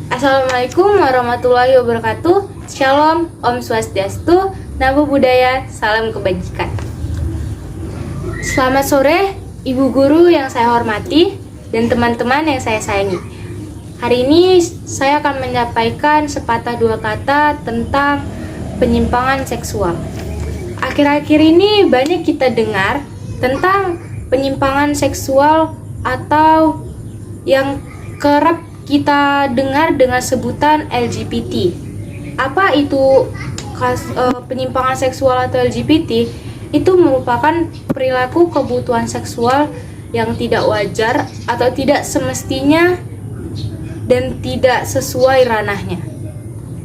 Assalamualaikum warahmatullahi wabarakatuh. Shalom, Om Swastiastu, Namo Buddhaya, salam kebajikan. Selamat sore, Ibu Guru yang saya hormati dan teman-teman yang saya sayangi. Hari ini saya akan menyampaikan sepatah dua kata tentang penyimpangan seksual. Akhir-akhir ini banyak kita dengar tentang penyimpangan seksual atau yang kerap kita dengar dengan sebutan LGBT. Apa itu penyimpangan seksual atau LGBT? Itu merupakan perilaku kebutuhan seksual yang tidak wajar atau tidak semestinya dan tidak sesuai ranahnya.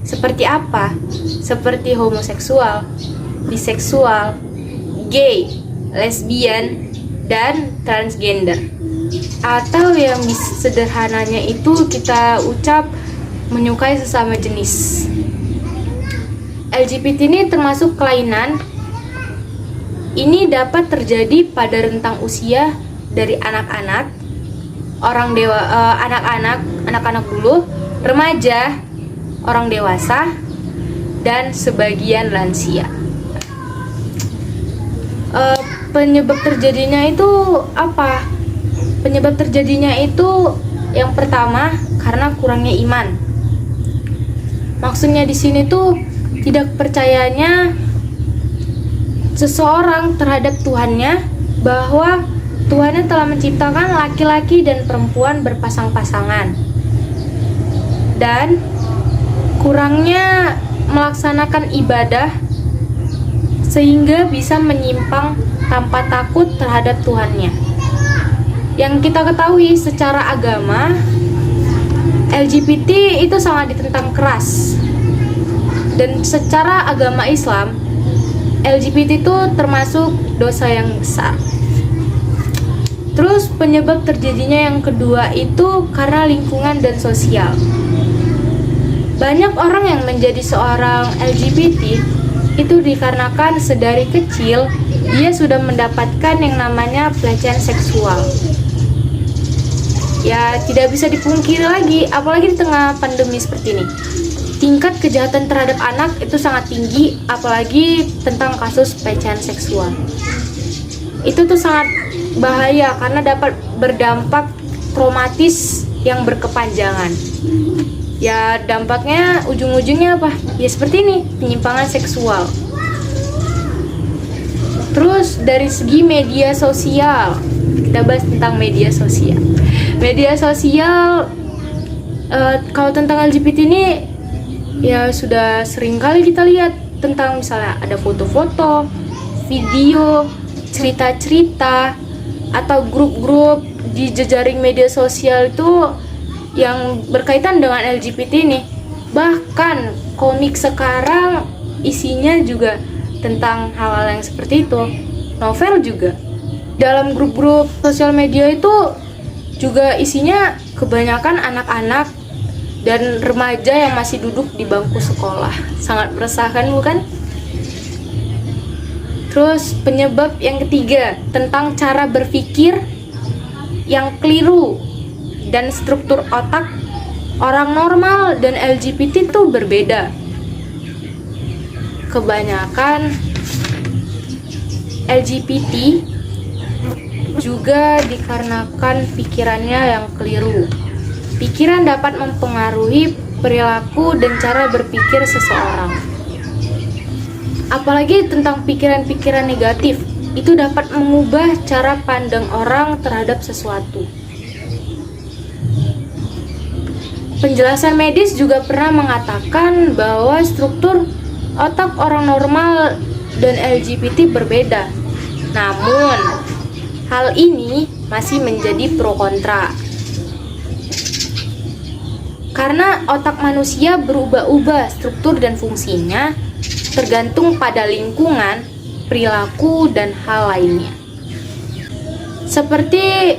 Seperti apa? Seperti homoseksual, biseksual, gay, lesbian, dan transgender. Atau yang sederhananya itu kita ucap menyukai sesama jenis. LGBT ini termasuk kelainan. Ini dapat terjadi pada rentang usia dari anak-anak, anak-anak dulu, remaja, orang dewasa, dan sebagian lansia. Penyebab terjadinya itu apa? Penyebab terjadinya itu yang pertama karena kurangnya iman. Maksudnya di sini tuh tidak percayanya seseorang terhadap Tuhannya, bahwa Tuhannya telah menciptakan laki-laki dan perempuan berpasang-pasangan, dan kurangnya melaksanakan ibadah sehingga bisa menyimpang tanpa takut terhadap Tuhannya. Yang kita ketahui secara agama, LGBT itu sangat ditentang keras. Dan secara agama Islam, LGBT itu termasuk dosa yang besar. Terus penyebab terjadinya yang kedua itu karena lingkungan dan sosial. Banyak orang yang menjadi seorang LGBT itu dikarenakan sedari kecil dia sudah mendapatkan yang namanya pelecehan seksual. Ya, tidak bisa dipungkiri lagi, apalagi di tengah pandemi seperti ini. Tingkat kejahatan terhadap anak itu sangat tinggi, apalagi tentang kasus pelecehan seksual. Itu tuh sangat bahaya karena dapat berdampak traumatis yang berkepanjangan. Ya, dampaknya ujung-ujungnya apa? Ya seperti ini, penyimpangan seksual. Terus dari segi media sosial, kita bahas tentang media sosial. Media sosial, kalau tentang LGBT ini ya sudah sering kali kita lihat tentang misalnya ada foto-foto, video, cerita-cerita, atau grup-grup di jejaring media sosial itu yang berkaitan dengan LGBT ini. Bahkan komik sekarang isinya juga tentang hal-hal yang seperti itu. Novel juga. Dalam grup-grup sosial media itu juga isinya kebanyakan anak-anak dan remaja yang masih duduk di bangku sekolah. Sangat meresahkan, bukan? Terus penyebab yang ketiga tentang cara berpikir yang keliru dan struktur otak orang normal dan LGBT itu berbeda. Kebanyakan LGBT juga dikarenakan pikirannya yang keliru. Pikiran dapat mempengaruhi perilaku dan cara berpikir seseorang. Apalagi tentang pikiran-pikiran negatif, itu dapat mengubah cara pandang orang terhadap sesuatu. Penjelasan medis juga pernah mengatakan bahwa struktur otak orang normal dan LGBT berbeda. Namun, hal ini masih menjadi pro kontra. Karena otak manusia berubah-ubah struktur dan fungsinya tergantung pada lingkungan, perilaku, dan hal lainnya. Seperti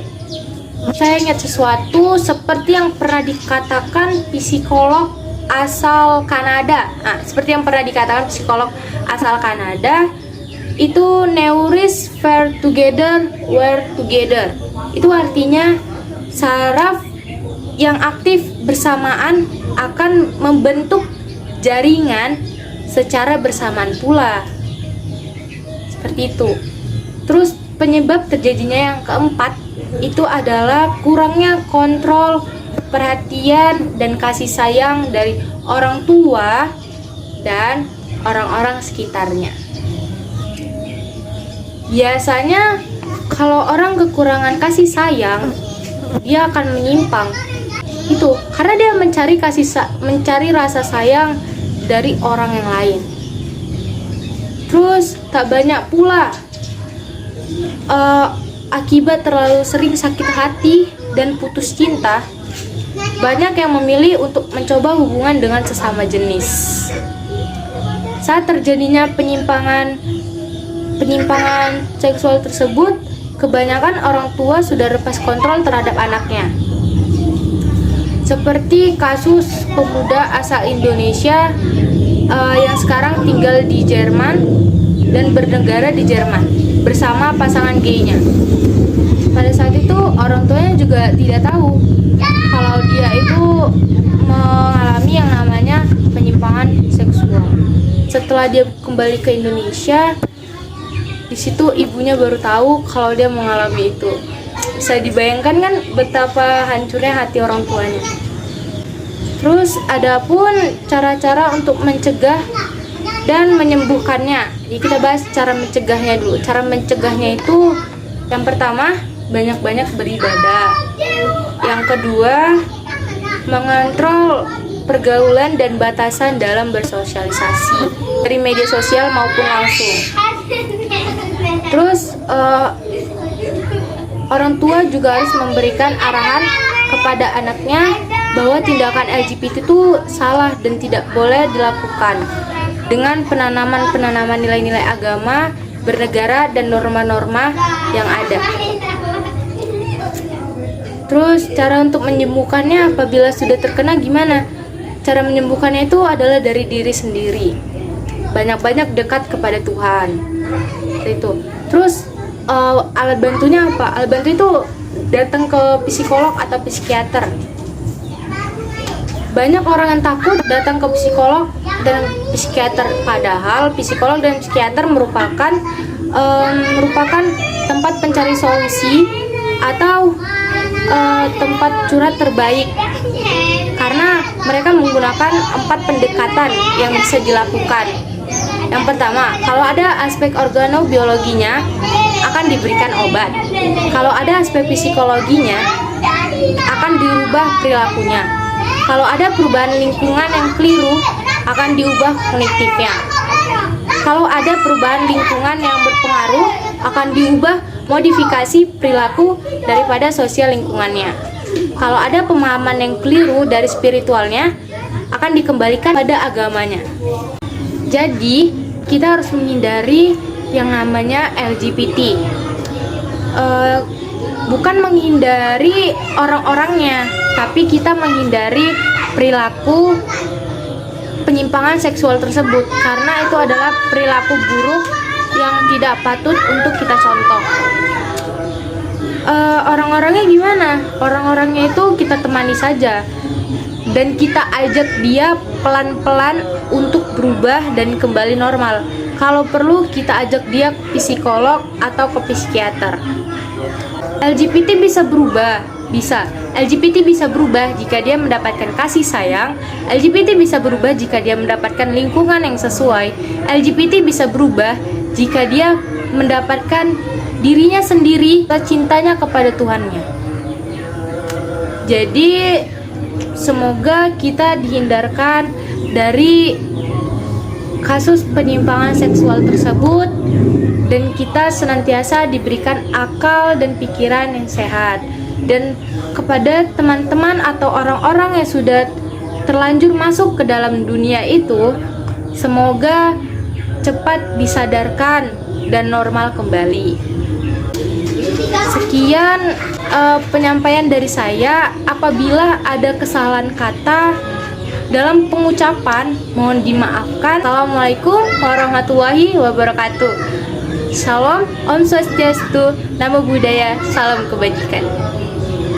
saya ingat sesuatu seperti yang pernah dikatakan psikolog asal Kanada. Nah, seperti yang pernah dikatakan psikolog asal Kanada, itu neuris fair together, were together. Itu artinya saraf yang aktif bersamaan akan membentuk jaringan secara bersamaan pula. Seperti itu. Terus penyebab terjadinya yang keempat itu adalah kurangnya kontrol, perhatian, dan kasih sayang dari orang tua dan orang-orang sekitarnya. Biasanya kalau orang kekurangan kasih sayang, dia akan menyimpang. Itu karena dia mencari rasa sayang dari orang yang lain. Terus tak banyak pula akibat terlalu sering sakit hati dan putus cinta, banyak yang memilih untuk mencoba hubungan dengan sesama jenis. Saat terjadinya penyimpangan seksual tersebut, kebanyakan orang tua sudah lepas kontrol terhadap anaknya. Seperti kasus pemuda asal Indonesia yang sekarang tinggal di Jerman dan bernegara di Jerman bersama pasangan gaynya. Pada saat itu orang tuanya juga tidak tahu kalau dia itu mengalami yang namanya penyimpangan seksual. Setelah dia kembali ke Indonesia, di situ ibunya baru tahu kalau dia mengalami itu. Bisa dibayangkan kan betapa hancurnya hati orang tuanya. Terus adapun cara-cara untuk mencegah dan menyembuhkannya. Jadi kita bahas cara mencegahnya dulu. Cara mencegahnya itu yang pertama, banyak-banyak beribadah. Yang kedua, mengontrol pergaulan dan batasan dalam bersosialisasi dari media sosial maupun langsung. Terus orang tua juga harus memberikan arahan kepada anaknya bahwa tindakan LGBT itu salah dan tidak boleh dilakukan, dengan penanaman nilai-nilai agama, bernegara, dan norma-norma yang ada. Terus cara untuk menyembuhkannya apabila sudah terkena gimana? Cara menyembuhkannya itu adalah dari diri sendiri. Banyak-banyak dekat kepada Tuhan. Itu. Terus alat bantunya apa? Alat bantu itu datang ke psikolog atau psikiater. Banyak orang yang takut datang ke psikolog dan psikiater, padahal psikolog dan psikiater merupakan tempat pencari solusi atau tempat curhat terbaik, karena mereka menggunakan 4 pendekatan yang bisa dilakukan. Yang pertama, kalau ada aspek organobiologinya akan diberikan obat. Kalau ada aspek psikologinya akan dirubah perilakunya. Kalau ada perubahan lingkungan yang keliru akan diubah kognitifnya. Kalau ada perubahan lingkungan yang berpengaruh akan diubah modifikasi perilaku daripada sosial lingkungannya. Kalau ada pemahaman yang keliru dari spiritualnya akan dikembalikan pada agamanya. Jadi kita harus menghindari yang namanya LGBT. Bukan menghindari orang-orangnya, tapi kita menghindari perilaku penyimpangan seksual tersebut, karena itu adalah perilaku buruk yang tidak patut untuk kita contoh. Orang-orangnya gimana? Orang-orangnya itu kita temani saja dan kita ajak dia pelan-pelan untuk berubah dan kembali normal. Kalau perlu kita ajak dia ke psikolog atau ke psikiater. LGBT bisa berubah, bisa. LGBT bisa berubah jika dia mendapatkan kasih sayang. LGBT bisa berubah jika dia mendapatkan lingkungan yang sesuai. LGBT bisa berubah jika dia mendapatkan dirinya sendiri atau cintanya kepada Tuhannya. Jadi semoga kita dihindarkan dari kasus penyimpangan seksual tersebut dan kita senantiasa diberikan akal dan pikiran yang sehat. Dan kepada teman-teman atau orang-orang yang sudah terlanjur masuk ke dalam dunia itu, semoga cepat disadarkan dan normal kembali. Sekian penyampaian dari saya. Apabila ada kesalahan kata dalam pengucapan, mohon dimaafkan. Assalamualaikum warahmatullahi wabarakatuh. Shalom, Om Swastiastu, Namo Buddhaya, salam kebajikan.